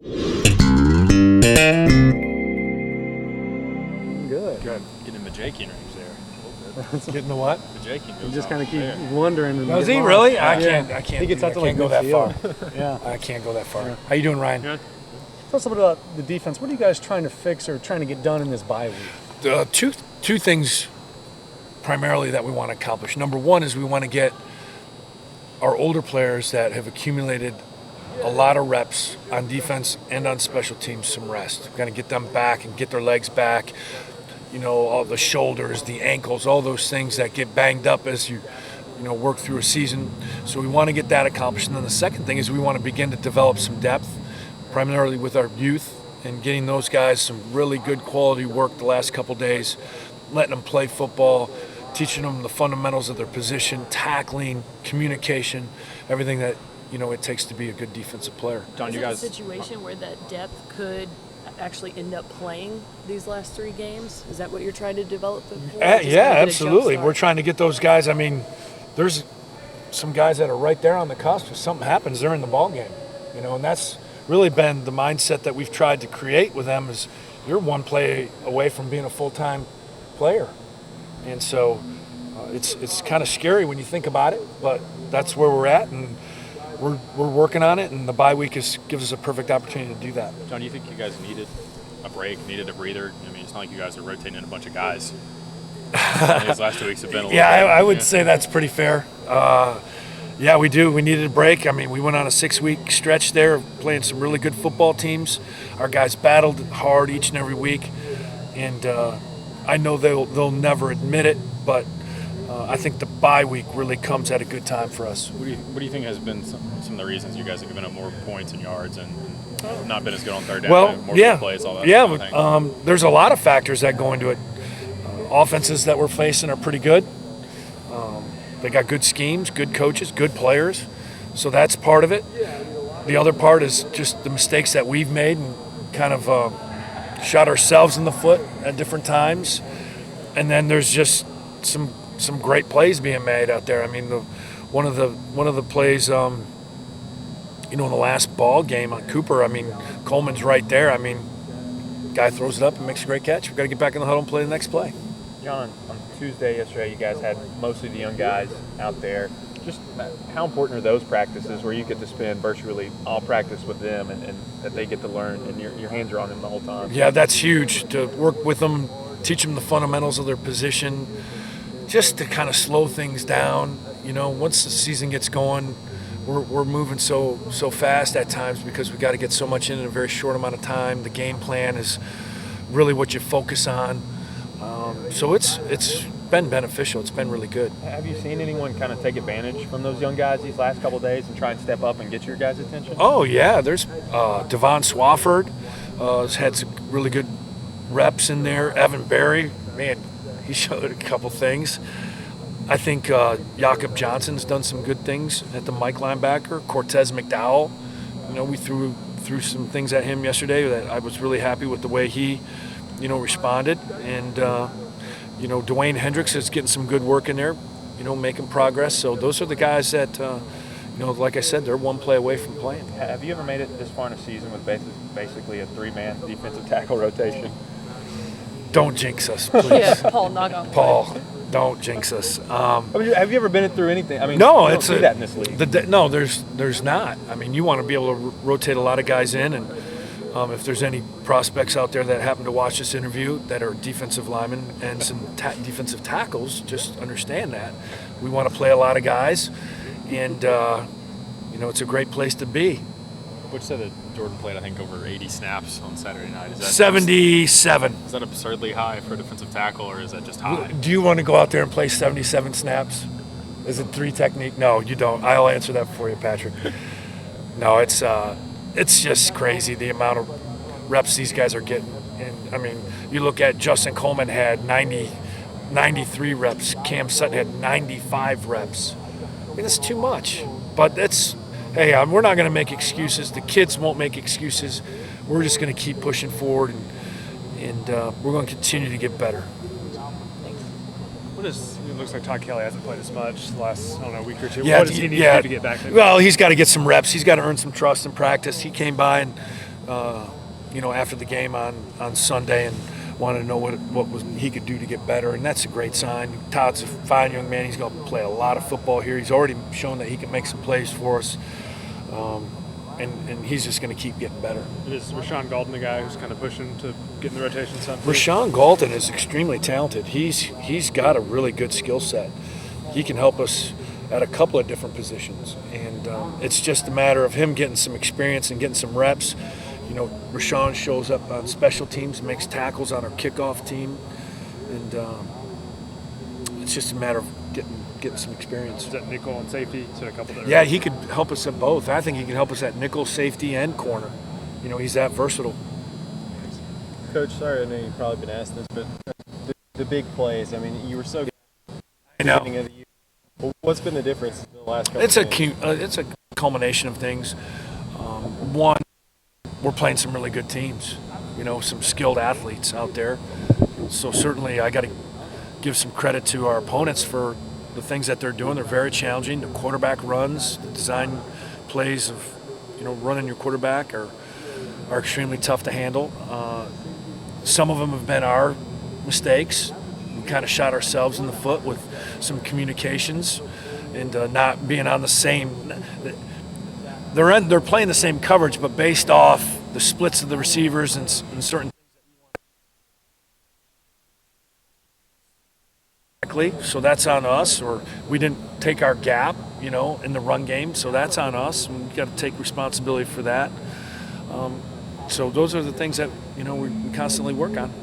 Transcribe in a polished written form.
Good. Getting the Jancek range there. Getting the what? The Jancek You just kind of keep wondering. Does he really? Yeah. I can't. He gets out to like go that far. Yeah. I can't go that far. How you doing, Ryan? Good. Tell us a little bit about the defense. What are you guys trying to fix or trying to get done in this bye week? Two things primarily that we want to accomplish. Number one is we want to get our older players that have accumulated a lot of reps on defense and on special teams some rest. We're going to get them back and get their legs back. You know, all the shoulders, the ankles, all those things that get banged up as you work through a season. So we want to get that accomplished. And then the second thing is we want to begin to develop some depth, primarily with our youth, and getting those guys some really good quality work the last couple days, letting them play football, teaching them the fundamentals of their position, tackling, communication, everything that it takes to be a good defensive player. Is it a situation where that depth could actually end up playing these last 3 games? Is that what you're trying to develop? Yeah, absolutely. We're trying to get those guys. I mean, there's some guys that are right there on the cusp. If something happens, they're in the ball game, and that's really been the mindset that we've tried to create with them. Is you're one play away from being a full-time player, and so it's kind of scary when you think about it, but that's where we're at, and we're working on it, and the bye week gives us a perfect opportunity to do that. John, do you think you guys needed a break, needed a breather? I mean, it's not like you guys are rotating in a bunch of guys. These last 2 weeks have been a little I would say that's pretty fair. Yeah, we do. We needed a break. I mean, we went on a 6-week stretch there playing some really good football teams. Our guys battled hard each and every week, and I know they'll never admit it, but I think the bye week really comes at a good time for us. What do you think has been some of the reasons you guys have given up more points and yards and not been as good on third down? Well, more plays, all that kind of thing? There's a lot of factors that go into it. Offenses that we're facing are pretty good. They got good schemes, good coaches, good players. So that's part of it. The other part is just the mistakes that we've made and kind of shot ourselves in the foot at different times. And then there's just some great plays being made out there. I mean, one of the plays, in the last ball game on Cooper, I mean, Coleman's right there. I mean, guy throws it up and makes a great catch. We've got to get back in the huddle and play the next play. John, on Tuesday, yesterday, you guys had mostly the young guys out there. Just how important are those practices where you get to spend virtually all practice with them and that they get to learn and your hands are on them the whole time? Yeah, that's huge, to work with them, teach them the fundamentals of their position, just to kind of slow things down. Once the season gets going, we're moving so fast at times because we got to get so much in a very short amount of time. The game plan is really what you focus on. So it's been beneficial. It's been really good. Have you seen anyone kind of take advantage from those young guys these last couple of days and try and step up and get your guys' attention? Oh, yeah. There's Devon Swafford has had some really good reps in there. Evan Berry, man, he showed a couple things. I think Jakob Johnson's done some good things at the Mike linebacker. Cortez McDowell, we threw some things at him yesterday that I was really happy with the way he, responded. And, Dwayne Hendricks is getting some good work in there, making progress. So those are the guys that, like I said, they're one play away from playing. Have you ever made it this far in a season with basically a 3-man defensive tackle rotation? Don't jinx us, please. Yeah, Paul, knock on wood. Paul, don't jinx us. Have you ever been through anything? I mean, no, you don't it's see that in this league. No, there's not. I mean, you want to be able to rotate a lot of guys in, and if there's any prospects out there that happen to watch this interview that are defensive linemen and some defensive tackles, just understand that we want to play a lot of guys, and it's a great place to be. Which said that Jordan played, I think, over 80 snaps on Saturday night. Is that 77. Is that absurdly high for a defensive tackle, or is that just high? Do you want to go out there and play 77 snaps? Is it 3 technique? No, you don't. I'll answer that for you, Patrick. No, it's just crazy the amount of reps these guys are getting. And, I mean, you look at Justin Coleman had 93 reps. Cam Sutton had 95 reps. I mean, that's too much. But hey, we're not going to make excuses. The kids won't make excuses. We're just going to keep pushing forward, and we're going to continue to get better. It looks like Todd Kelly hasn't played as much the last, week or two. Yeah, what does he need to do to get back to? Well, he's got to get some reps. He's got to earn some trust and practice. He came by and after the game on Sunday and wanted to know what he could do to get better, and that's a great sign. Todd's a fine young man. He's going to play a lot of football here. He's already shown that he can make some plays for us, and he's just going to keep getting better. Is Rashawn Galton the guy who's kind of pushing to get in the rotation? Rashawn Galton is extremely talented. He's got a really good skill set. He can help us at a couple of different positions, and it's just a matter of him getting some experience and getting some reps. Rashawn shows up on special teams, makes tackles on our kickoff team, and it's just a matter of getting some experience. Is that nickel and safety? So a couple there. Yeah, he could help us at both. I think he can help us at nickel, safety, and corner. He's that versatile. Coach, sorry, I know you've probably been asked this, but the big plays. I mean, you were so good at the beginning of the year. Well, what's been the difference in the last couple of games? It's a culmination of things. One, we're playing some really good teams, some skilled athletes out there. So certainly I got to give some credit to our opponents for the things that they're doing. They're very challenging. The quarterback runs, the design plays of, running your quarterback are extremely tough to handle. Some of them have been our mistakes. We kind of shot ourselves in the foot with some communications and not being on the same. They're playing the same coverage, but based off the splits of the receivers and certain things. So that's on us, or we didn't take our gap, in the run game. So that's on us, and we've got to take responsibility for that. So those are the things that we constantly work on.